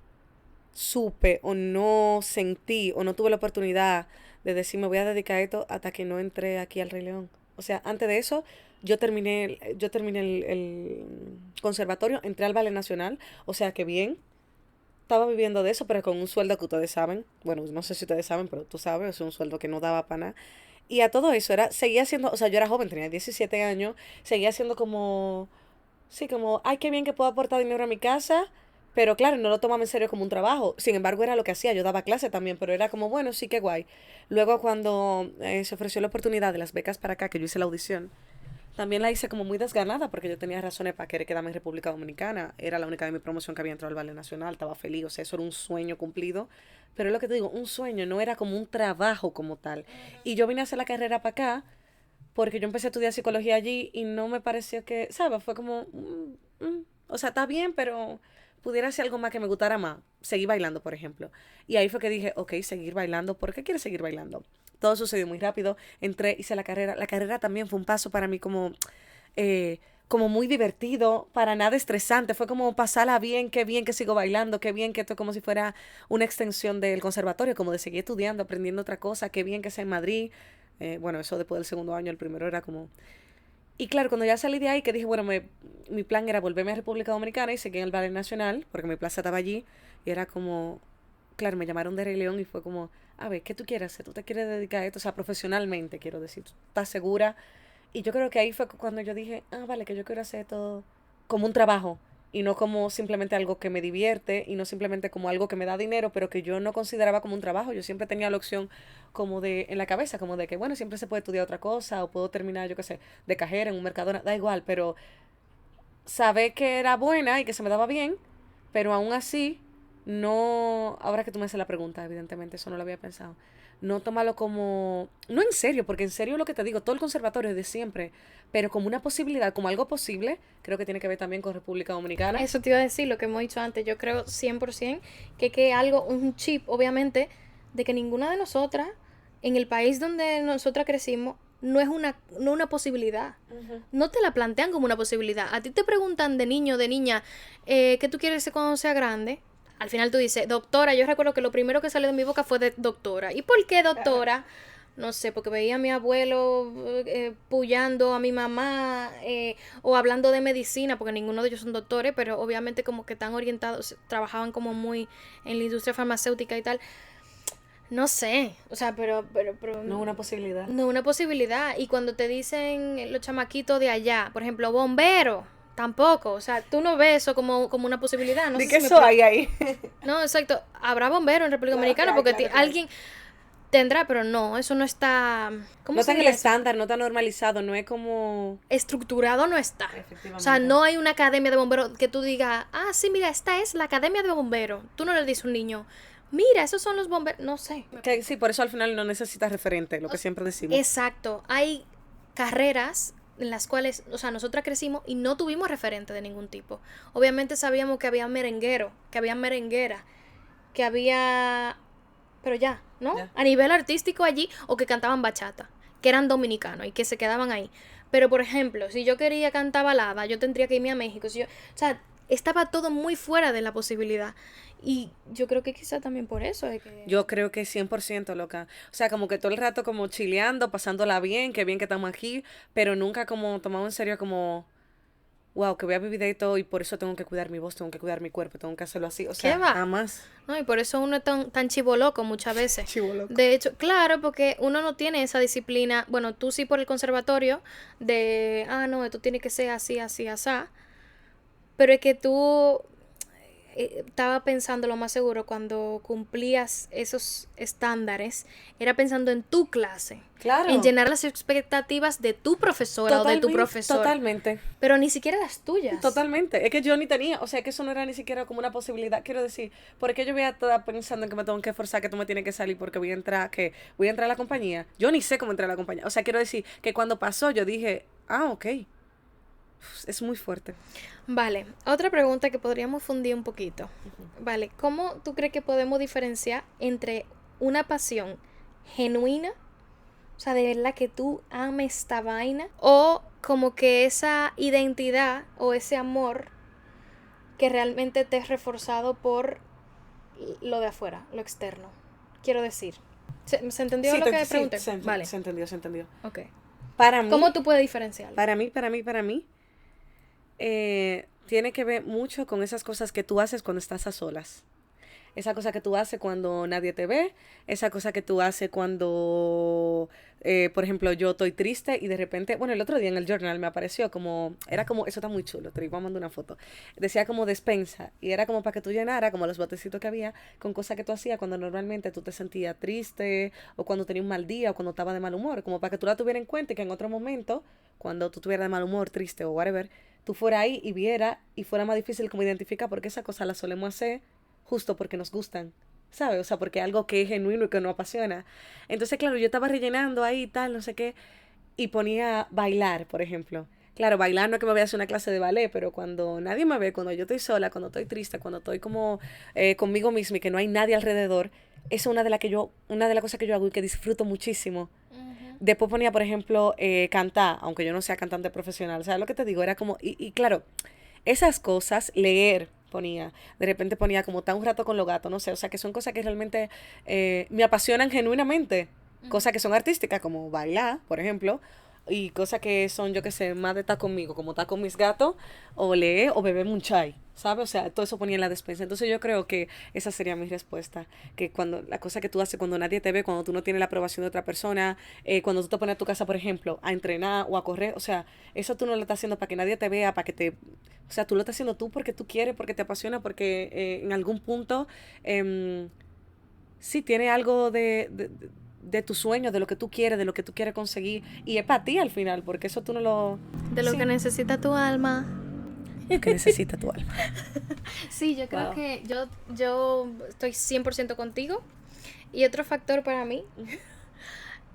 supe o no sentí o no tuve la oportunidad de decir me voy a dedicar a esto hasta que no entré aquí al Rey León. O sea, antes de eso, yo terminé el conservatorio, entré al Ballet Nacional, o sea que bien, estaba viviendo de eso, pero con un sueldo que ustedes saben, bueno, no sé si ustedes saben, pero tú sabes, es un sueldo que no daba para nada. Y a todo eso seguía siendo, o sea, yo era joven, tenía 17 años, seguía siendo como, sí, como, ay, qué bien que puedo aportar dinero a mi casa, pero claro, no lo tomaba en serio como un trabajo. Sin embargo, era lo que hacía, yo daba clase también, pero era como, bueno, sí, qué guay. Luego cuando se ofreció la oportunidad de las becas para acá, que yo hice la audición, también la hice como muy desganada porque yo tenía razones para querer quedarme en República Dominicana. Era la única de mi promoción que había entrado al Ballet Nacional, estaba feliz, o sea, eso era un sueño cumplido. Pero es lo que te digo, un sueño, no era como un trabajo como tal. Y yo vine a hacer la carrera para acá porque yo empecé a estudiar psicología allí y no me pareció que, ¿sabes? Fue como, o sea, está bien, pero pudiera ser algo más que me gustara más. Seguir bailando, por ejemplo. Y ahí fue que dije, ok, seguir bailando. ¿Por qué quieres seguir bailando? Todo sucedió muy rápido. Entré, hice la carrera. La carrera también fue un paso para mí como muy divertido, para nada estresante. Fue como pasarla bien que sigo bailando, qué bien que esto es como si fuera una extensión del conservatorio, como de seguir estudiando, aprendiendo otra cosa, qué bien que sea en Madrid. Bueno, eso después del segundo año, el primero era como... Y claro, cuando ya salí de ahí, que dije, bueno, mi plan era volverme a República Dominicana y seguir en el Ballet Nacional, porque mi plaza estaba allí, y era como, claro, me llamaron de Rey León y fue como, a ver, ¿qué tú quieres hacer? ¿Tú te quieres dedicar a esto? O sea, profesionalmente, quiero decir, ¿tú estás segura? Y yo creo que ahí fue cuando yo dije, vale, que yo quiero hacer todo como un trabajo y no como simplemente algo que me divierte y no simplemente como algo que me da dinero, pero que yo no consideraba como un trabajo. Yo siempre tenía la opción como de, en la cabeza, como de que, bueno, siempre se puede estudiar otra cosa o puedo terminar, yo qué sé, de cajera en un Mercadona, da igual, pero saber que era buena y que se me daba bien, pero aún así, no, ahora que tú me haces la pregunta, evidentemente, eso no lo había pensado, no tomarlo como, no en serio, porque en serio lo que te digo, todo el conservatorio es de siempre, pero como una posibilidad, como algo posible, creo que tiene que ver también con República Dominicana. Eso te iba a decir, lo que hemos dicho antes, yo creo 100% que algo, un chip, obviamente, de que ninguna de nosotras, en el país donde nosotras crecimos, no es una posibilidad. No te la plantean como una posibilidad. A ti te preguntan de niño, de niña, ¿qué tú quieres ser cuando sea grande? Al final tú dices, doctora. Yo recuerdo que lo primero que salió de mi boca fue de doctora. ¿Y por qué doctora? No sé, porque veía a mi abuelo puyando a mi mamá o hablando de medicina, porque ninguno de ellos son doctores, pero obviamente como que están orientados, trabajaban como muy en la industria farmacéutica y tal. No sé, o sea, pero No es una posibilidad. no es una posibilidad. Y cuando te dicen los chamaquitos de allá, por ejemplo, bombero, tampoco. O sea, tú no ves eso como una posibilidad. No ¿De sé qué si eso hay ahí? No, exacto. Habrá bombero en República Claro que Dominicana hay, porque claro que hay. alguien tendrá, pero no, eso no está. ¿Cómo No se está en el diría eso? estándar, no está normalizado, no es como... Estructurado no está. O sea, Efectivamente. no hay una academia de bomberos que tú digas, ah, sí, mira, esta es la academia de bomberos. Tú no le dices a un niño, mira, esos son los bomberos. No sé. Que sí, por eso al final no necesitas referente, lo que siempre decimos. Exacto. Hay carreras en las cuales, o sea, nosotras crecimos y no tuvimos referente de ningún tipo. Obviamente sabíamos que había merenguero, que había merenguera, que había... Pero ya, ¿no? Ya. A nivel artístico allí, o que cantaban bachata, que eran dominicanos y que se quedaban ahí. Pero, por ejemplo, si yo quería cantar balada, yo tendría que irme a México. Si yo, o sea, estaba todo muy fuera de la posibilidad. Y yo creo que quizá también por eso es que... Yo creo que 100% loca. O sea, como que todo el rato como chileando, pasándola bien que estamos aquí, pero nunca como tomado en serio como, wow, que voy a vivir de esto y por eso tengo que cuidar mi voz, tengo que cuidar mi cuerpo, tengo que hacerlo así. O ¿Qué sea, va? jamás. No, y por eso uno es tan chivoloco muchas veces. Chivo loco. De hecho, claro, porque uno no tiene esa disciplina. Bueno, tú sí por el conservatorio, de, no, esto tiene que ser así, así, así. Pero es que tú estaba pensando lo más seguro cuando cumplías esos estándares, era pensando en tu clase, Claro. en llenar las expectativas de tu profesora o de tu profesor, Totalmente. pero ni siquiera las tuyas. Totalmente. Es que yo ni tenía, o sea, que eso no era ni siquiera como una posibilidad. Quiero decir, porque yo voy a estar pensando en que me tengo que esforzar, que tú me tienes que salir porque voy a entrar a la compañía. Yo ni sé cómo entrar a la compañía. O sea, quiero decir que cuando pasó yo dije, ok, es muy fuerte. Vale, otra pregunta que podríamos fundir un poquito. Vale, ¿cómo tú crees que podemos diferenciar entre una pasión genuina, o sea, de verdad que tú ames esta vaina, o como que esa identidad o ese amor que realmente te es reforzado por lo de afuera, lo externo? Quiero decir. ¿Se entendió lo que pregunté? Vale. Se entendió, se entendió. Ok. Para mí, ¿Cómo tú puedes diferenciarlo? para mí, tiene que ver mucho con esas cosas que tú haces cuando estás a solas. Esa cosa que tú haces cuando nadie te ve, esa cosa que tú haces cuando, por ejemplo, yo estoy triste y de repente, bueno, el otro día en el journal me apareció como, era como, eso está muy chulo, te voy a mandar una foto, decía como despensa y era como para que tú llenaras como los botecitos que había con cosas que tú hacías cuando normalmente tú te sentías triste o cuando tenías un mal día o cuando estabas de mal humor, como para que tú la tuvieras en cuenta y que en otro momento, cuando tú estuvieras de mal humor, triste o whatever, tú fueras ahí y vieras y fuera más difícil como identificar porque esa cosa la solemos hacer justo porque nos gustan, ¿sabes? O sea, porque algo que es genuino y que nos apasiona. Entonces, claro, yo estaba rellenando ahí y tal, no sé qué, y ponía bailar, por ejemplo. Claro, bailar no es que me voy a hacer una clase de ballet, pero cuando nadie me ve, cuando yo estoy sola, cuando estoy triste, cuando estoy como conmigo misma y que no hay nadie alrededor, esa es una de las cosas que yo hago y que disfruto muchísimo. Después ponía, por ejemplo, cantar, aunque yo no sea cantante profesional, ¿sabes lo que te digo? Era como, y claro, esas cosas, leer, ponía, de repente ponía como estar un rato con los gatos, no sé, o sea, que son cosas que realmente me apasionan genuinamente, cosas que son artísticas, como bailar, por ejemplo, y cosas que son, yo qué sé, más de estar conmigo, como estar con mis gatos, o leer, o beber un chai, ¿sabes? O sea, todo eso ponía en la despensa. Entonces yo creo que esa sería mi respuesta, que cuando la cosa que tú haces cuando nadie te ve, cuando tú no tienes la aprobación de otra persona, cuando tú te pones a tu casa, por ejemplo, a entrenar o a correr, o sea, eso tú no lo estás haciendo para que nadie te vea, para que te... O sea, tú lo estás haciendo tú porque tú quieres, porque te apasiona, porque en algún punto sí tiene algo de tu sueño, de lo que tú quieres, de lo que tú quieres conseguir. Y es para ti al final, porque eso tú no lo... De lo sí, que necesita tu alma. que necesita tu alma. Sí, yo creo Wow. que yo estoy 100% contigo. Y otro factor para mí,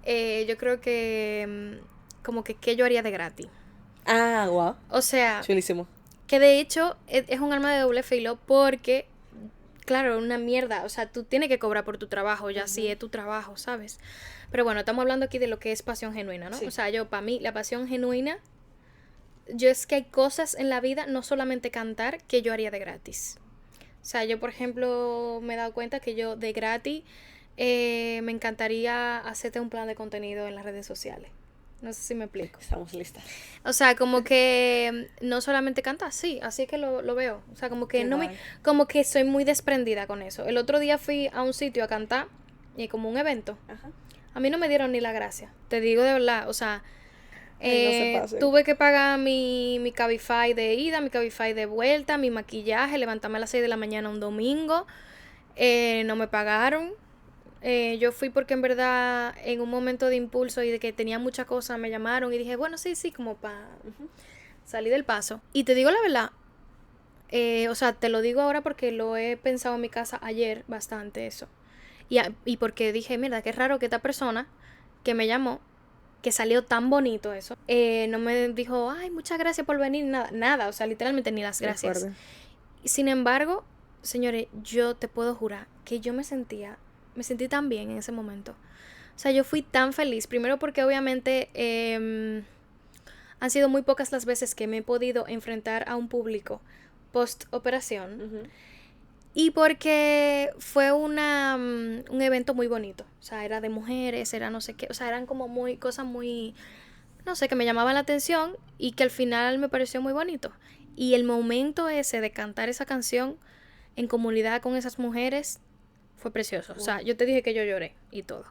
yo creo que como que qué yo haría de gratis. Ah, wow. O sea, Chulísimo. que de hecho es un arma de doble filo porque claro, una mierda. O sea, tú tienes que cobrar por tu trabajo, ya si es tu trabajo, ¿sabes? Pero bueno, estamos hablando aquí de lo que es pasión genuina, ¿no? Sí. O sea, para mí, la pasión genuina, yo es que hay cosas en la vida, no solamente cantar, que yo haría de gratis. O sea, yo, por ejemplo, me he dado cuenta que yo de gratis me encantaría hacerte un plan de contenido en las redes sociales. No sé si me explico. Estamos listas. O sea, como que no solamente cantar, sí, así es que lo veo. O sea, como que Qué no guay. me, como que soy muy desprendida con eso. El otro día fui a un sitio a cantar, y como un evento. Ajá. A mí no me dieron ni la gracia. Te digo de verdad, o sea, Ay, no se pasen. tuve que pagar mi Cabify de ida, mi Cabify de vuelta, mi maquillaje, levantarme a las 6 de la mañana un domingo. No me pagaron. Yo fui porque en verdad en un momento de impulso y de que tenía muchas cosas me llamaron y dije, bueno, sí, como para salir del paso. Y te digo la verdad, o sea, te lo digo ahora porque lo he pensado en mi casa ayer bastante eso. Y porque dije, mira, qué raro que esta persona que me llamó, que salió tan bonito eso, no me dijo, ay, muchas gracias por venir, nada, o sea, literalmente ni las gracias. Recuerde. Sin embargo, señores, yo te puedo jurar que yo me sentí tan bien en ese momento. O sea, yo fui tan feliz, primero porque obviamente han sido muy pocas las veces que me he podido enfrentar a un público post operación. Y porque fue un evento muy bonito. O sea, era de mujeres, era no sé qué. O sea, eran como cosas muy, no sé, que me llamaban la atención y que al final me pareció muy bonito. Y el momento ese de cantar esa canción en comunidad con esas mujeres fue precioso. O sea, yo te dije que yo lloré y todo.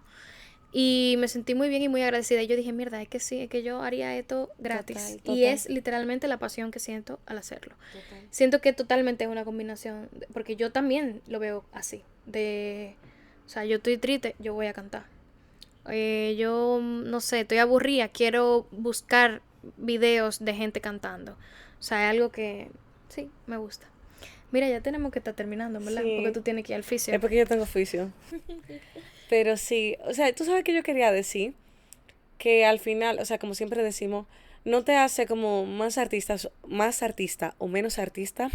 Y me sentí muy bien y muy agradecida. Y yo dije, mierda, es que sí, es que yo haría esto gratis. Total. Y es literalmente la pasión que siento al hacerlo. Total. Siento que totalmente es una combinación, porque yo también lo veo así. O sea, yo estoy triste, yo voy a cantar. Yo, no sé, estoy aburrida, quiero buscar videos de gente cantando. O sea, es algo que sí, me gusta. Mira, ya tenemos que estar terminando, ¿verdad? Sí. Porque tú tienes que ir al fisio. Es porque yo tengo oficio. Pero sí, o sea, tú sabes que yo quería decir que al final, o sea, como siempre decimos, no te hace como más artista o menos artista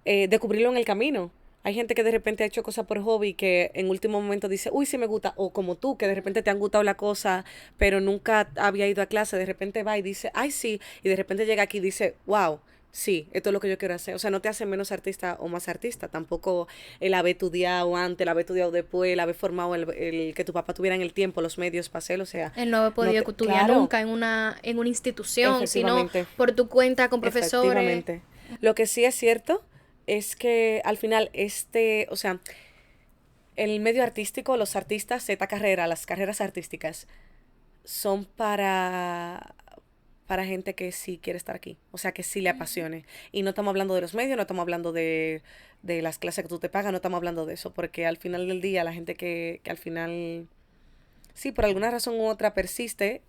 descubrirlo en el camino. Hay gente que de repente ha hecho cosas por hobby que en último momento dice, uy, sí me gusta. O como tú, que de repente te han gustado la cosa, pero nunca había ido a clase. De repente va y dice, ay, sí. Y de repente llega aquí y dice, wow, sí, esto es lo que yo quiero hacer. O sea, no te hace menos artista o más artista. Tampoco el haber estudiado antes, el haber estudiado después, el haber formado el que tu papá tuviera en el tiempo los medios para hacerlo. O sea, Él no había podido estudiar claro, nunca en una institución, sino efectivamente. por tu cuenta con profesores. Efectivamente. Lo que sí es cierto es que al final o sea, el medio artístico, los artistas, esta carrera, las carreras artísticas, son para gente que sí quiere estar aquí, o sea, que sí le apasione. Y no estamos hablando de los medios, no estamos hablando de las clases que tú te pagas, no estamos hablando de eso, porque al final del día la gente que al final, sí, por alguna razón u otra persiste,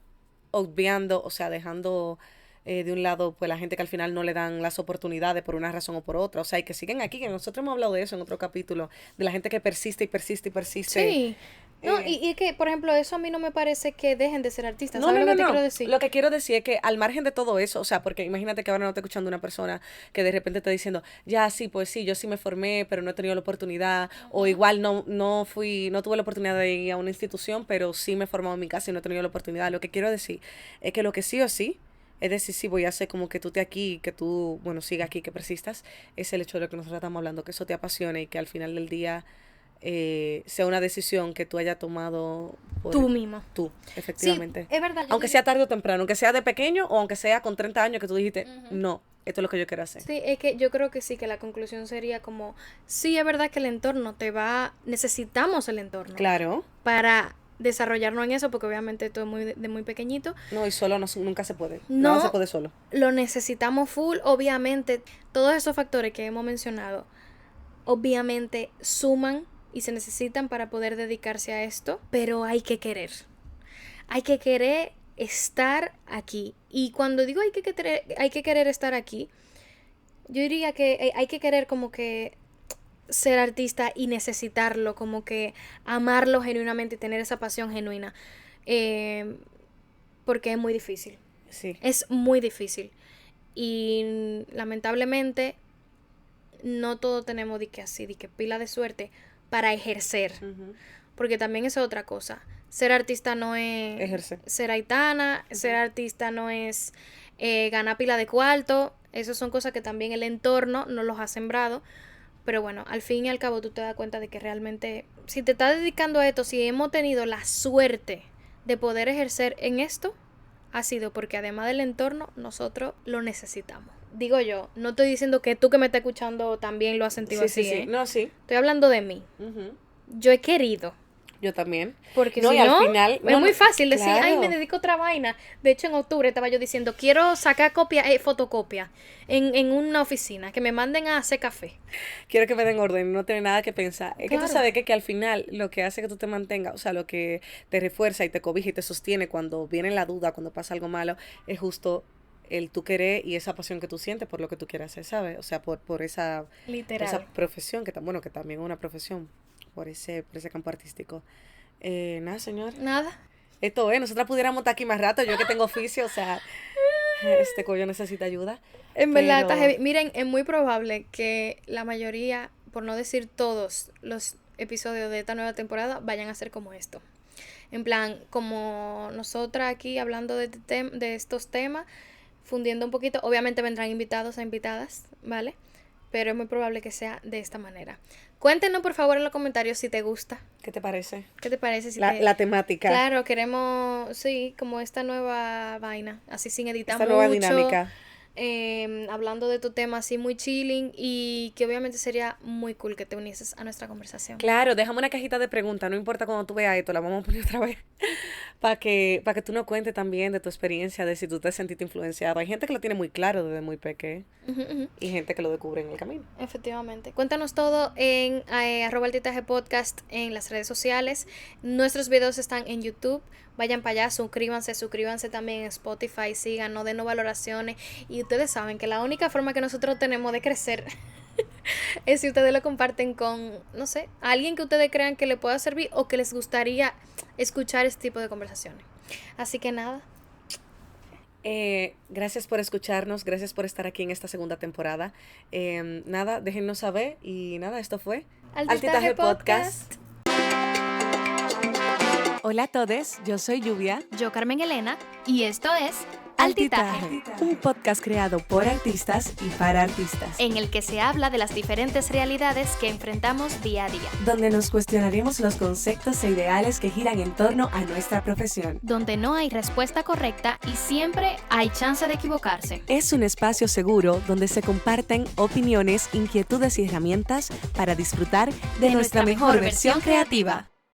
obviando, o sea, dejando de un lado, pues la gente que al final no le dan las oportunidades por una razón o por otra, o sea, y que siguen aquí, que nosotros hemos hablado de eso en otro capítulo, de la gente que persiste y persiste y persiste. Sí. No, y que, por ejemplo, eso a mí no me parece que dejen de ser artistas. No, ¿Sabes no, lo no, que te no. quiero decir? Lo que quiero decir es que al margen de todo eso, o sea, porque imagínate que ahora no está escuchando una persona que de repente está diciendo, ya sí, pues sí, yo sí me formé, pero no he tenido la oportunidad, o igual no tuve la oportunidad de ir a una institución, pero sí me he formado en mi casa y no he tenido la oportunidad. Lo que quiero decir es que lo que sí o sí, es decir, sí voy a hacer como que tú estés aquí, que tú, bueno, siga aquí, que persistas, es el hecho de lo que nosotros estamos hablando, que eso te apasione y que al final del día sea una decisión que tú hayas tomado por Tú mismo. tú, efectivamente. Sí, es verdad. Aunque sea tarde o temprano, aunque sea de pequeño o aunque sea con 30 años que tú dijiste, no, esto es lo que yo quiero hacer. Sí, es que yo creo que sí, que la conclusión sería como, sí, es verdad que el entorno necesitamos el entorno. Claro. Para desarrollarnos en eso, porque obviamente esto es de muy pequeñito. No, y solo nunca se puede. No, Nada se puede solo. Lo necesitamos full, obviamente. Todos esos factores que hemos mencionado, obviamente suman y se necesitan para poder dedicarse a esto, pero hay que querer. Hay que querer estar aquí. Y cuando digo hay que querer estar aquí, yo diría que hay que querer como que ser artista y necesitarlo, como que amarlo genuinamente y tener esa pasión genuina. Porque es muy difícil. Sí. Es muy difícil. Y lamentablemente no todos tenemos de que así, de que pila de suerte para ejercer. Porque también es otra cosa. Ser artista no es Ejercer. ser aitana, ser artista no es ganar pila de cuarto. Esas son cosas que también el entorno nos los ha sembrado. Pero bueno, al fin y al cabo tú te das cuenta de que realmente, si te estás dedicando a esto, si hemos tenido la suerte de poder ejercer en esto, ha sido porque además del entorno, nosotros lo necesitamos. Digo yo, no estoy diciendo que tú que me estás escuchando también lo has sentido así, Sí. No, sí. Estoy hablando de mí. Yo he querido. Yo también. Porque no, si y no, al final, es muy fácil decir, claro. ay, me dedico a otra vaina. De hecho, en octubre estaba yo diciendo, quiero sacar fotocopia en una oficina, que me manden a hacer café. Quiero que me den orden, no tener nada que pensar. Es que Claro. tú sabes que al final lo que hace que tú te mantengas, o sea, lo que te refuerza y te cobija y te sostiene cuando viene la duda, cuando pasa algo malo, es justo el tú querer y esa pasión que tú sientes por lo que tú quieras hacer, ¿sabes? O sea, por esa profesión, que también es una profesión, por ese campo artístico. Nada, señor. Nada. Esto es, nosotras pudiéramos estar aquí más rato, yo que tengo oficio, o sea, este coño necesita ayuda. En verdad, pero- está heavy. Miren, es muy probable que la mayoría, por no decir todos, los episodios de esta nueva temporada vayan a ser como esto. En plan, como nosotras aquí hablando de estos temas, fundiendo un poquito. Obviamente vendrán invitados e invitadas, ¿vale? Pero es muy probable que sea de esta manera. Cuéntenos, por favor, en los comentarios si te gusta. ¿Qué te parece? ¿Qué te parece? La temática. Claro, queremos, sí, como esta nueva vaina, así sin editar Esta mucho. nueva dinámica. Hablando de tu tema así muy chilling y que obviamente sería muy cool que te unieses a nuestra conversación. Claro, déjame una cajita de preguntas, no importa cuando tú veas esto, la vamos a poner otra vez, para que tú nos cuentes también de tu experiencia, de si tú te sentiste influenciado. Hay gente que lo tiene muy claro desde muy pequeño y gente que lo descubre en el camino. Efectivamente. Cuéntanos todo en @altitagepodcast en las redes sociales. Nuestros videos están en YouTube. Vayan para allá, suscríbanse también en Spotify, síganos, denos valoraciones. Y ustedes saben que la única forma que nosotros tenemos de crecer es si ustedes lo comparten con, no sé, alguien que ustedes crean que le pueda servir o que les gustaría escuchar este tipo de conversaciones. Así que nada. Gracias por escucharnos, gracias por estar aquí en esta segunda temporada. Nada, déjennos saber y nada, esto fue Altitaje Podcast. Hola a todos, yo soy Lluvia. Yo, Carmen Elena, y esto es Altitaje, un podcast creado por artistas y para artistas, en el que se habla de las diferentes realidades que enfrentamos día a día, donde nos cuestionaremos los conceptos e ideales que giran en torno a nuestra profesión. donde no hay respuesta correcta y siempre hay chance de equivocarse. Es un espacio seguro donde se comparten opiniones, inquietudes y herramientas para disfrutar de nuestra mejor versión creativa.